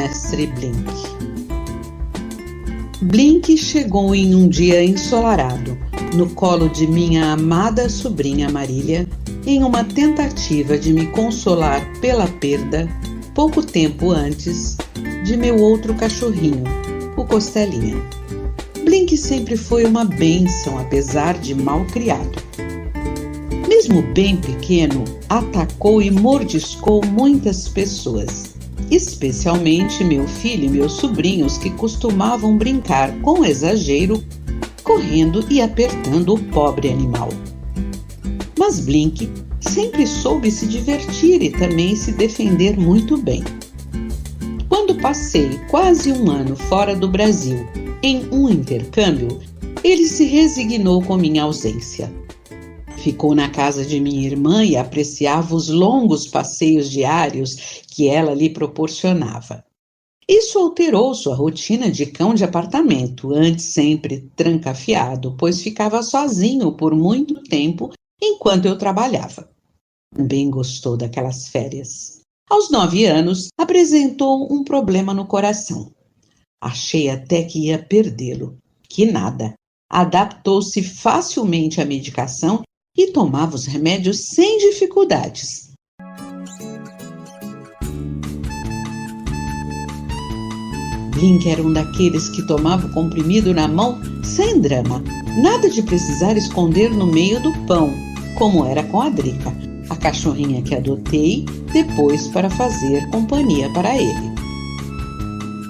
Mestre Blink. Blink chegou em um dia ensolarado, no colo de minha amada sobrinha Marília, em uma tentativa de me consolar pela perda, pouco tempo antes, de meu outro cachorrinho, o Costelinha. Blink sempre foi uma bênção, apesar de mal criado. Mesmo bem pequeno, atacou e mordiscou muitas pessoas, especialmente meu filho e meus sobrinhos, que costumavam brincar com exagero, correndo e apertando o pobre animal. Mas Blink sempre soube se divertir e também se defender muito bem. Quando passei quase um ano fora do Brasil em um intercâmbio, ele se resignou com minha ausência. Ficou na casa de minha irmã e apreciava os longos passeios diários que ela lhe proporcionava. Isso alterou sua rotina de cão de apartamento, antes sempre trancafiado, pois ficava sozinho por muito tempo enquanto eu trabalhava. Também gostou daquelas férias. Aos 9 anos, apresentou um problema no coração. Achei até que ia perdê-lo. Que nada. Adaptou-se facilmente à medicação e tomava os remédios sem dificuldades. Blink era um daqueles que tomava o comprimido na mão sem drama, nada de precisar esconder no meio do pão, como era com a Drica, a cachorrinha que adotei depois para fazer companhia para ele.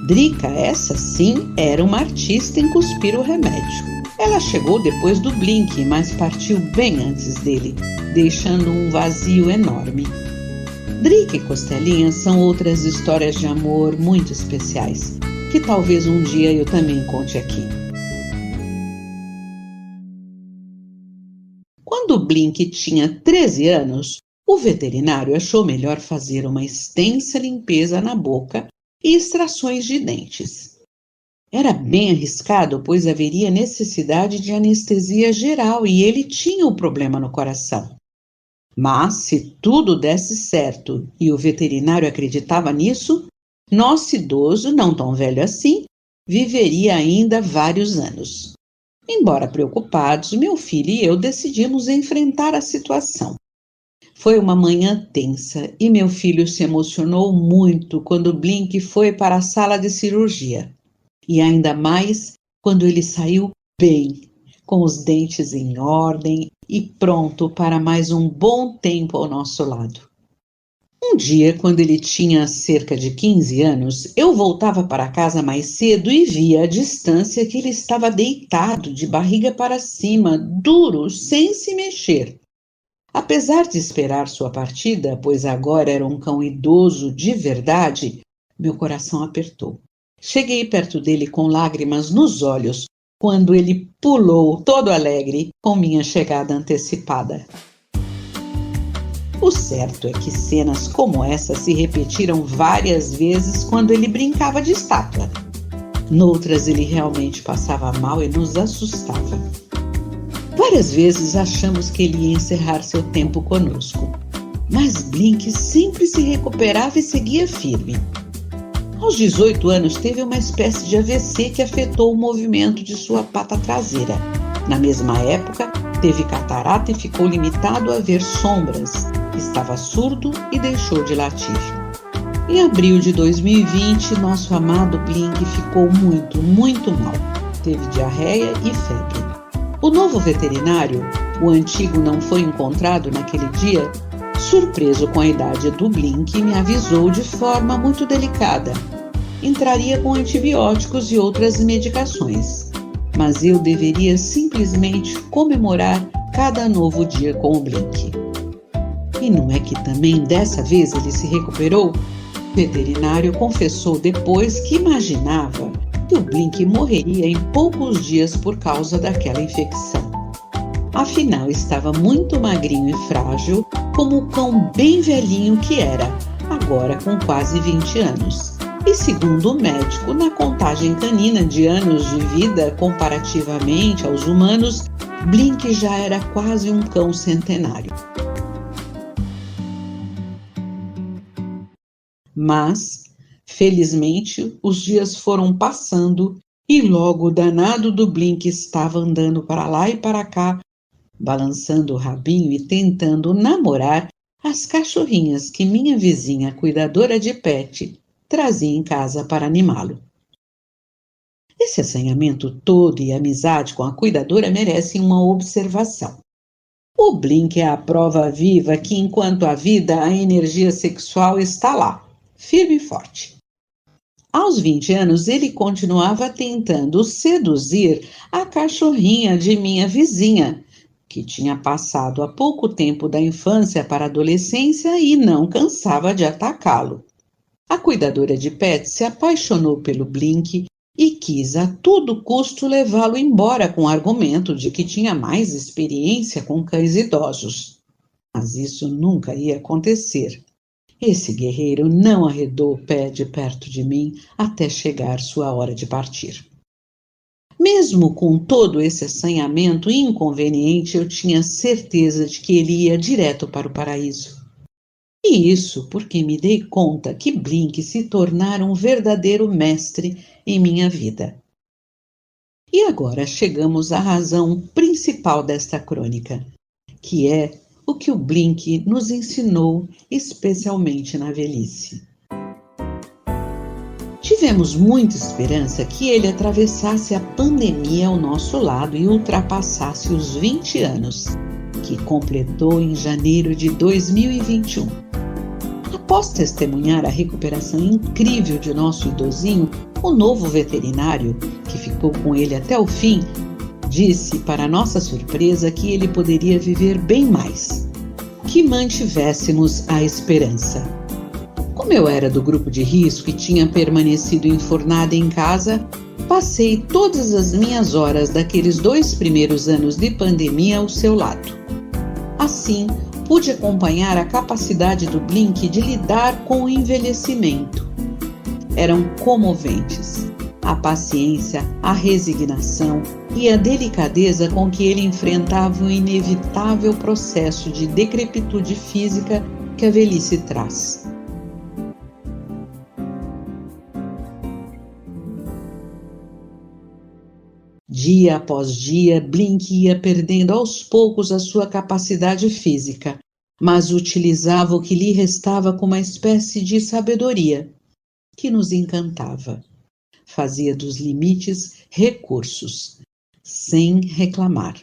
Drica, essa sim, era uma artista em cuspir o remédio. Ela chegou depois do Blink, mas partiu bem antes dele, deixando um vazio enorme. Drica e Costelinha são outras histórias de amor muito especiais, que talvez um dia eu também conte aqui. Quando Blink tinha 13 anos, o veterinário achou melhor fazer uma extensa limpeza na boca e extrações de dentes. Era bem arriscado, pois haveria necessidade de anestesia geral e ele tinha um problema no coração. Mas, se tudo desse certo e o veterinário acreditava nisso, nosso idoso, não tão velho assim, viveria ainda vários anos. Embora preocupados, meu filho e eu decidimos enfrentar a situação. Foi uma manhã tensa e meu filho se emocionou muito quando Blink foi para a sala de cirurgia. E ainda mais quando ele saiu bem, com os dentes em ordem e pronto para mais um bom tempo ao nosso lado. Um dia, quando ele tinha cerca de 15 anos, eu voltava para casa mais cedo e via à distância que ele estava deitado, de barriga para cima, duro, sem se mexer. Apesar de esperar sua partida, pois agora era um cão idoso de verdade, meu coração apertou. Cheguei perto dele com lágrimas nos olhos, quando ele pulou todo alegre com minha chegada antecipada. O certo é que cenas como essa se repetiram várias vezes quando ele brincava de estátua. Noutras ele realmente passava mal e nos assustava. Várias vezes achamos que ele ia encerrar seu tempo conosco, mas Blink sempre se recuperava e seguia firme. Aos 18 anos teve uma espécie de AVC que afetou o movimento de sua pata traseira. Na mesma época, teve catarata e ficou limitado a ver sombras. Estava surdo e deixou de latir. Em abril de 2020, nosso amado Blink ficou muito mal. Teve diarreia e febre. O novo veterinário, o antigo não foi encontrado naquele dia, surpreso com a idade do Blink, me avisou de forma muito delicada. Entraria com antibióticos e outras medicações, mas eu deveria simplesmente comemorar cada novo dia com o Blink. E não é que também dessa vez ele se recuperou? O veterinário confessou depois que imaginava que o Blink morreria em poucos dias por causa daquela infecção. Afinal, estava muito magrinho e frágil, como o cão bem velhinho que era, agora com quase 20 anos. E segundo o médico, na contagem canina de anos de vida comparativamente aos humanos, Blink já era quase um cão centenário. Mas, Felizmente, os dias foram passando e logo o danado do Blink estava andando para lá e para cá, balançando o rabinho e tentando namorar as cachorrinhas que minha vizinha cuidadora de pet trazia em casa para animá-lo. Esse assanhamento todo e amizade com a cuidadora merecem uma observação. O Blink é a prova viva que, enquanto há vida, a energia sexual está lá, firme e forte. Aos 20 anos, ele continuava tentando seduzir a cachorrinha de minha vizinha, que tinha passado há pouco tempo da infância para a adolescência e não cansava de atacá-lo. A cuidadora de pets se apaixonou pelo Blink e quis a todo custo levá-lo embora com o argumento de que tinha mais experiência com cães idosos. Mas isso nunca ia acontecer. Esse guerreiro não arredou o pé de perto de mim até chegar sua hora de partir. Mesmo com todo esse assanhamento inconveniente, eu tinha certeza de que ele ia direto para o paraíso. E isso porque me dei conta que Blink se tornara um verdadeiro mestre em minha vida. E agora chegamos à razão principal desta crônica, que é o que o Blink nos ensinou, especialmente na velhice. Tivemos muita esperança que ele atravessasse a pandemia ao nosso lado e ultrapassasse os 20 anos, que completou em janeiro de 2021. Após testemunhar a recuperação incrível de nosso idosinho, o novo veterinário, que ficou com ele até o fim, disse, para nossa surpresa, que ele poderia viver bem mais, que mantivéssemos a esperança. Como eu era do grupo de risco e tinha permanecido enfurnada em casa, passei todas as minhas horas daqueles 2 primeiros anos de pandemia ao seu lado. Assim, pude acompanhar a capacidade do Blink de lidar com o envelhecimento. Eram comoventes a paciência, a resignação e a delicadeza com que ele enfrentava o inevitável processo de decrepitude física que a velhice traz. Dia após dia, Blink ia perdendo aos poucos a sua capacidade física, mas utilizava o que lhe restava com uma espécie de sabedoria que nos encantava. Fazia dos limites recursos, sem reclamar.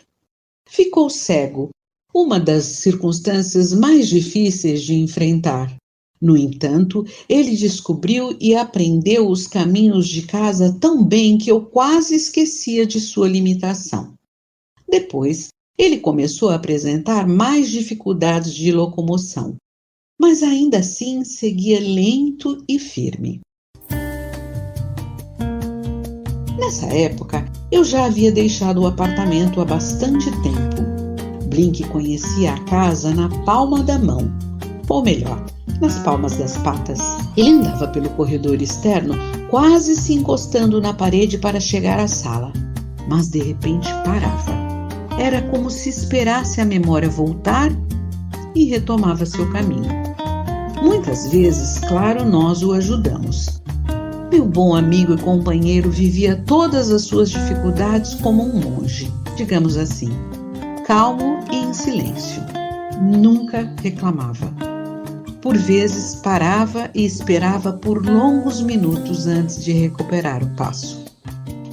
Ficou cego, uma das circunstâncias mais difíceis de enfrentar. No entanto, ele descobriu e aprendeu os caminhos de casa tão bem que eu quase esquecia de sua limitação. Depois, ele começou a apresentar mais dificuldades de locomoção, mas ainda assim seguia lento e firme. Nessa época, eu já havia deixado o apartamento há bastante tempo. Blink conhecia a casa na palma da mão, ou melhor, nas palmas das patas. Ele andava pelo corredor externo, quase se encostando na parede para chegar à sala, mas de repente parava. Era como se esperasse a memória voltar e retomava seu caminho. Muitas vezes, claro, nós o ajudamos. Meu bom amigo e companheiro vivia todas as suas dificuldades como um monge, digamos assim, calmo e em silêncio. Nunca reclamava. Por vezes parava e esperava por longos minutos antes de recuperar o passo.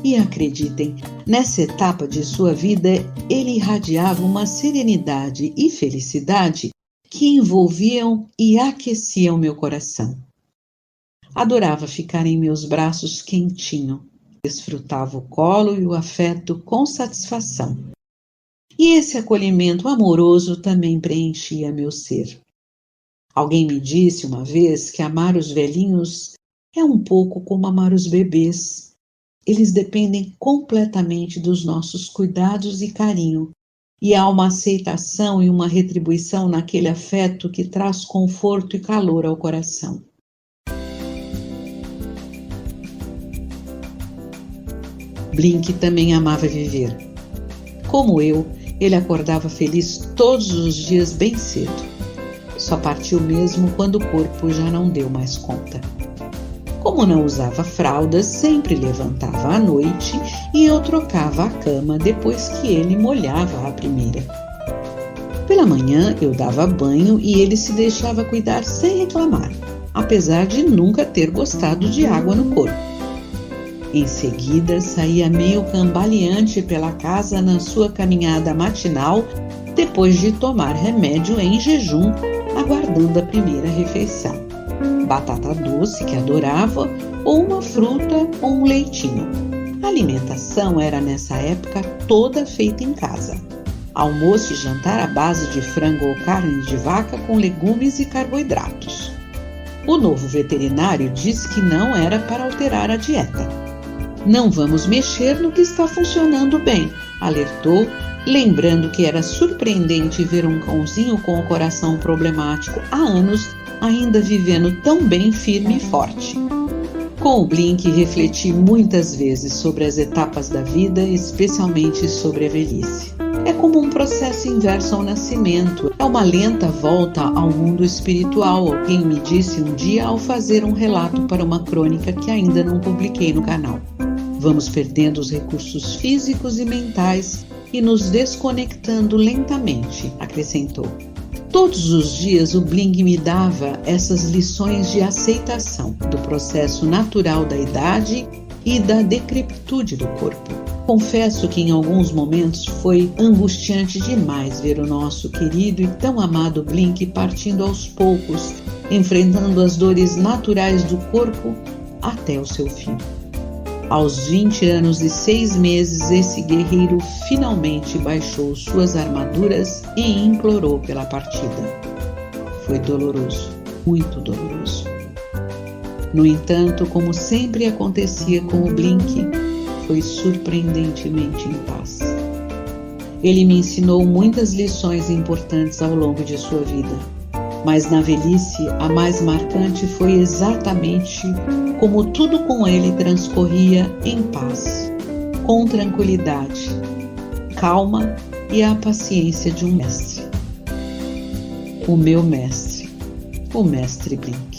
E acreditem, nessa etapa de sua vida, ele irradiava uma serenidade e felicidade que envolviam e aqueciam meu coração. Adorava ficar em meus braços quentinho, desfrutava o colo e o afeto com satisfação. E esse acolhimento amoroso também preenchia meu ser. Alguém me disse uma vez que amar os velhinhos é um pouco como amar os bebês. Eles dependem completamente dos nossos cuidados e carinho, e há uma aceitação e uma retribuição naquele afeto que traz conforto e calor ao coração. Blink também amava viver. Como eu, ele acordava feliz todos os dias bem cedo. Só partiu mesmo quando o corpo já não deu mais conta. Como não usava fraldas, sempre levantava à noite e eu trocava a cama depois que ele molhava a primeira. Pela manhã eu dava banho e ele se deixava cuidar sem reclamar, apesar de nunca ter gostado de água no corpo. Em seguida, saía meio cambaleante pela casa na sua caminhada matinal, depois de tomar remédio em jejum, aguardando a primeira refeição. Batata doce, que adorava, ou uma fruta ou um leitinho. A alimentação era nessa época toda feita em casa. Almoço e jantar à base de frango ou carne de vaca com legumes e carboidratos. O novo veterinário disse que não era para alterar a dieta. Não vamos mexer no que está funcionando bem, alertou, lembrando que era surpreendente ver um cãozinho com o coração problemático há anos ainda vivendo tão bem, firme e forte. Com o Blink, refleti muitas vezes sobre as etapas da vida, especialmente sobre a velhice. É como um processo inverso ao nascimento, é uma lenta volta ao mundo espiritual, alguém me disse um dia ao fazer um relato para uma crônica que ainda não publiquei no canal. Vamos perdendo os recursos físicos e mentais e nos desconectando lentamente, acrescentou. Todos os dias o Blink me dava essas lições de aceitação do processo natural da idade e da decrepitude do corpo. Confesso que em alguns momentos foi angustiante demais ver o nosso querido e tão amado Blink partindo aos poucos, enfrentando as dores naturais do corpo até o seu fim. Aos 20 anos e 6 meses, esse guerreiro finalmente baixou suas armaduras e implorou pela partida. Foi doloroso, muito doloroso. No entanto, como sempre acontecia com o Blink, foi surpreendentemente em paz. Ele me ensinou muitas lições importantes ao longo de sua vida, mas na velhice a mais marcante foi exatamente como tudo com ele transcorria em paz, com tranquilidade, calma e a paciência de um mestre. O meu mestre, o Mestre Blink.